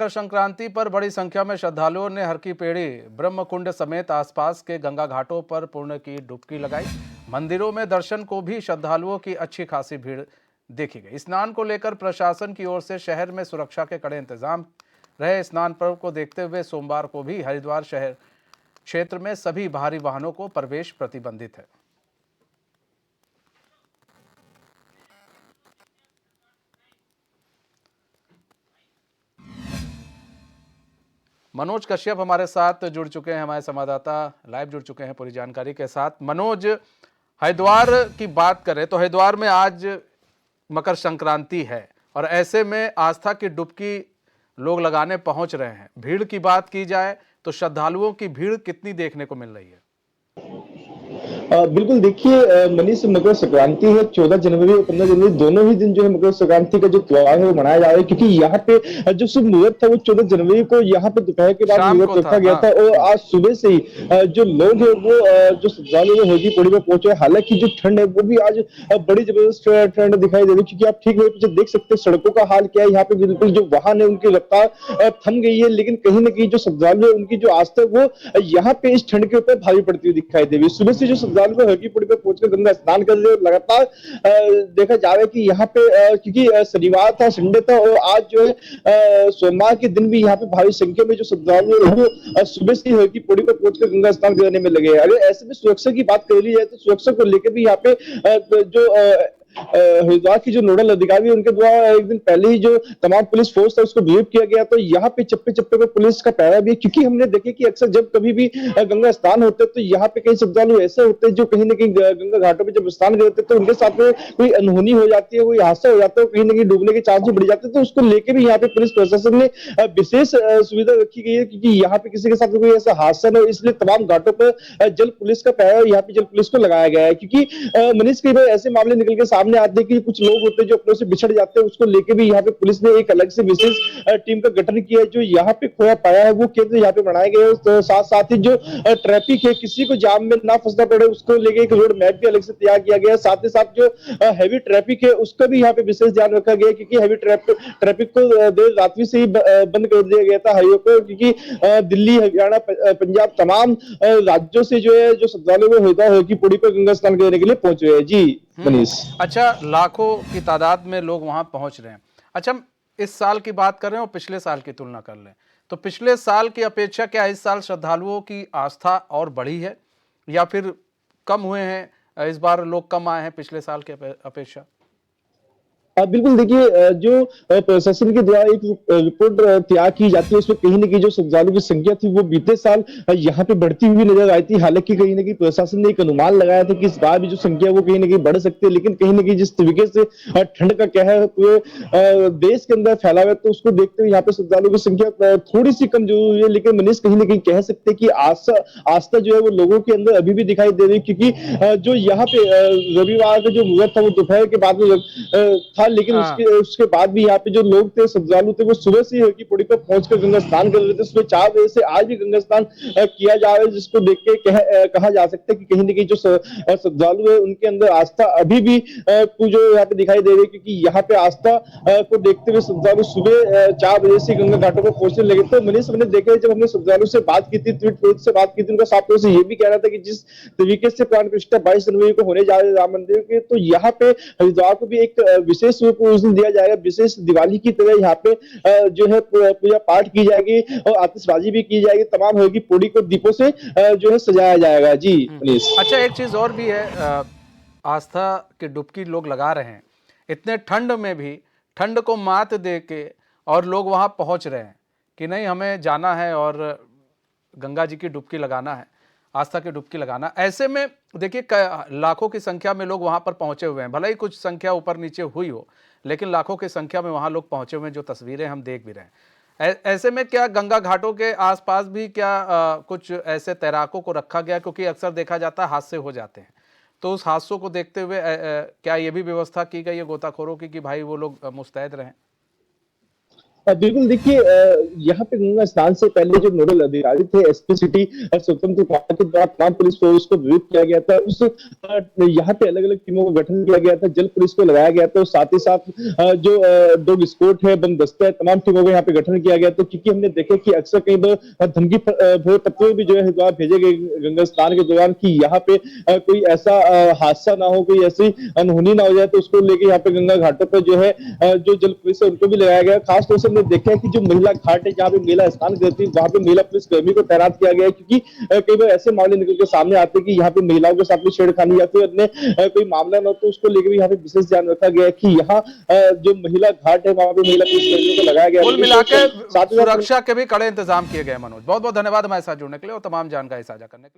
मकर संक्रांति पर बड़ी संख्या में श्रद्धालुओं ने हर की पेड़ी ब्रह्मकुंड समेत आसपास के गंगा घाटों पर पूर्ण की डुबकी लगाई। मंदिरों में दर्शन को भी श्रद्धालुओं की अच्छी खासी भीड़ देखी गई। स्नान को लेकर प्रशासन की ओर से शहर में सुरक्षा के कड़े इंतजाम रहे। स्नान पर्व को देखते हुए सोमवार को भी हरिद्वार शहर क्षेत्र में सभी भारी वाहनों को प्रवेश प्रतिबंधित है। मनोज कश्यप हमारे साथ जुड़ चुके हैं, हमारे संवाददाता लाइव जुड़ चुके हैं पूरी जानकारी के साथ। मनोज, हरिद्वार की बात करें तो हरिद्वार में आज मकर संक्रांति है और ऐसे में आस्था की डुबकी लोग लगाने पहुंच रहे हैं। भीड़ की बात की जाए तो श्रद्धालुओं की भीड़ कितनी देखने को मिल रही है? बिल्कुल देखिए मनीष, मकर संक्रांति है 14 जनवरी और 15 जनवरी दोनों ही दिन जो है मकर संक्रांति का जो त्योहार है वो मनाया जा रहा है, क्योंकि यहाँ पे जो शुभ मुहूर्त था वो 14 जनवरी को यहाँ पे दोपहर के बाद शाम मुहूर्त को था। रखा गया था और आज सुबह से ही जो लोग है वो जो श्रद्धालु है होली पौड़ी में पहुंचे। हालांकि जो ठंड है वो भी आज बड़ी जबरदस्त ठंड दिखाई दे रही है, क्योंकि आप ठीक मेरे पीछे देख सकते हैं सड़कों का हाल क्या है। यहाँ पे बिल्कुल जो वाहन है उनकी रफ्तार थम गई है, लेकिन कहीं ना कहीं जो श्रद्धालु है उनकी जो आस्था है वो यहाँ पे इस ठंड के ऊपर भारी पड़ती हुई दिखाई दे रही है। सुबह से जो श्रद्धालु है हरकी पौड़ी पे पहुंचकर गंगा स्नान कर रहे हैं। लगातार देखा जा रहा है कि यहाँ पे क्योंकि शनिवार था, संडे था और आज जो है सोमवार के दिन भी यहाँ पे भारी संख्या में जो श्रद्धालु है वो सुबह से हरकी पौड़ी पे पहुंचकर गंगा स्नान करने में लगे हैं। अगर ऐसे में सुरक्षा की बात कर ली जाए तो सुरक्षा को लेकर भी यहाँ पे जो हरिद्वार की जो नोडल अधिकारी है उनके द्वारा एक दिन पहले ही जो तमाम पुलिस फोर्स था उसको ब्रीफ किया गया। तो यहाँ पे चप्पे चप्पे पे पुलिस का पहरा भी है, क्योंकि हमने देखे कि अक्सर जब कभी भी गंगा स्नान होते हैं तो यहाँ पे कई श्रद्धालु ऐसे होते हैं जो कहीं ना कहीं गंगा घाटों पे जब स्नान करते हैं तो उनके साथ में कोई अनहोनी हो जाती है, कोई हादसा हो जाता है, कहीं ना कहीं डूबने के चांस भी बढ़ जाते हैं। तो उसको लेकर भी यहाँ पे पुलिस प्रशासन ने विशेष सुविधा रखी गई है, क्योंकि यहाँ पे किसी के साथ कोई ऐसा हादसा न हो, इसलिए तमाम घाटों पर जल पुलिस का पहरा यहाँ पे जल पुलिस को लगाया गया है। क्योंकि मनीष, कई बार ऐसे मामले निकल के सामने आते हैं कि कुछ लोग होते हैं जो अपनों से बिछड़ जाते हैं, उसको लेके भी यहाँ पे पुलिस ने एक अलग से विशेष टीम का गठन किया है। जो यहाँ पे खोया पाया है वो केंद्र यहाँ पे बनाए गए हैं। तो साथ साथ ही जो ट्रैफिक है, किसी को जाम में ना फंसना पड़े उसको लेके एक रोड मैप भी अलग से तैयार किया गया है। साथ ही साथ जो हैवी ट्रैफिक है उसका भी यहाँ पे विशेष ध्यान रखा गया है, क्योंकि हैवी ट्रैफिक को देर रात्रि से ही बंद कर दिया गया था हाईवे पर, क्योंकि दिल्ली, हरियाणा, पंजाब तमाम राज्यों से जो है जो श्रद्धालु हरिद्वार हरकी पौड़ी पर गंगा स्नान करने के लिए पहुंच रहे हैं। जी मनीष। अच्छा, लाखों की तादाद में लोग वहां पहुंच रहे हैं। अच्छा, हम इस साल की बात कर रहे हैं और पिछले साल की तुलना कर लें तो पिछले साल की अपेक्षा क्या इस साल श्रद्धालुओं की आस्था और बढ़ी है या फिर कम हुए हैं? इस बार लोग कम आए हैं पिछले साल की अपेक्षा? बिल्कुल देखिए, जो प्रशासन के द्वारा एक रिपोर्ट तैयार की जाती है उसमें कहीं ना कहीं जो श्रद्धालुओं की संख्या थी वो बीते साल यहाँ पे बढ़ती हुई नजर आई थी। हालांकि कहीं ना कहीं प्रशासन ने एक अनुमान लगाया था कि इस बार भी जो संख्या वो कहीं ना कहीं बढ़ सकती है, लेकिन कहीं ना कहीं जिस तरीके से ठंड का कहर पूरे देश के अंदर फैला हुआ है तो उसको देखते हुए यहाँ पे श्रद्धालुओं की संख्या थोड़ी सी कम जरूर हुई है। लेकिन मनीष, कहीं ना कहीं कह सकते हैं कि आस्था जो है वो लोगों के अंदर अभी भी दिखाई दे रही है, क्योंकि जो यहाँ पे रविवार का जो मुहूर्त था वो दोपहर के बाद में था, लेकिन उसके बाद भी यहाँ पे जो लोग थे, श्रद्धालु थे, वो सुबह से हरकी पौड़ी पर पहुंचकर गंगा स्नान कर रहे थे। सुबह 4 बजे से आज भी गंगा स्नान किया जा रहा है, जिसको देख के कहा जा सकता है कि कहीं ना कहीं जो श्रद्धालु है उनके अंदर आस्था अभी भी जो यहाँ पे दिखाई दे रही है, क्योंकि यहाँ पे आस्था को देखते हुए श्रद्धालु सुबह 4 बजे से गंगा घाटों पर पहुंचने लगे। तो मनीष, हमने देखा जब हमने श्रद्धालु से बात की थी, ट्वीट से बात की थी, उनका साफ तौर से ये भी कहना था कि जिस तरीके से प्राण प्रतिष्ठा 22 जनवरी को होने जा रही है राम मंदिर के, तो यहाँ पे हरिद्वार को भी एक विशेष रूप उस दिन दिया जाएगा। विशेष दिवाली की तरह यहाँ पे जो है पूजा पाठ की जाएगी और आतिशबाजी भी की जाएगी। तमाम हरकी पौड़ी को दीपों से जो है सजाया जाएगा। जी मनीष। अच्छा, एक चीज और भी है, आस्था की डुबकी लोग लगा रहे हैं इतने ठंड में भी, ठंड को मात दे के और लोग वहां पहुंच रहे हैं कि नहीं हमें जाना है और गंगा जी की डुबकी लगाना है, आस्था की डुबकी लगाना। ऐसे में देखिए लाखों की संख्या में लोग वहां पर पहुंचे हुए हैं, भले ही कुछ संख्या ऊपर नीचे हुई हो, लेकिन लाखों की संख्या में वहां लोग पहुंचे हुए हैं, जो तस्वीरें हम देख भी रहे हैं। ऐसे में क्या गंगा घाटों के आसपास भी क्या कुछ ऐसे तैराकों को रखा गया? क्योंकि अक्सर देखा जाता है हादसे हो जाते हैं, तो उस हादसों को देखते हुए क्या ये भी व्यवस्था की गई है गोताखोरों की कि भाई वो लोग मुस्तैद रहें? बिल्कुल देखिए यहाँ पे गंगा स्नान से पहले जो नोडल अधिकारी थे एसपी सिटी स्वतंत्र कुमार के द्वारा तमाम पुलिस फोर्स को ब्रीफ किया गया था उस यहाँ पे अलग अलग टीमों का गठन किया गया था जल पुलिस को लगाया गया था और साथ ही साथ जो डॉग स्क्वाड है बम दस्ता है तमाम टीमों का यहाँ पे गठन किया गया था क्योंकि हमने देखा कि अक्सर कई बार धमकी भरे पत्र भी जो है द्वारा भेजे गए गंगा स्नान के दौरान कि यहाँ पे कोई ऐसा हादसा ना हो कोई ऐसी अनहोनी ना हो जाए तो उसको लेके यहाँ पे गंगा घाटों पर जो है जो जल पुलिस है उनको भी लगाया गया खासतौर से हमने देखा है कि जो महिला घाट है जहाँ पे महिला स्नान करती है वहां पे महिला पुलिस कर्मी को तैनात किया गया है क्योंकि कई बार ऐसे मामले निकल के सामने आते हैं कि यहाँ पे महिलाओं के साथ में छेड़खानी या फिर अन्य कोई मामला ना हो तो उसको लेकर भी यहाँ पे विशेष ध्यान रखा गया है कि यहाँ जो महिला घाट है वहां पे महिला पुलिस कर्मियों को लगाया गया है कुल मिलाकर साथ ही सुरक्षा के भी कड़े इंतजाम किए गए। मनोज, बहुत बहुत धन्यवाद हमारे साथ जुड़ने के लिए और तमाम जानकारी साझा करने के लिए।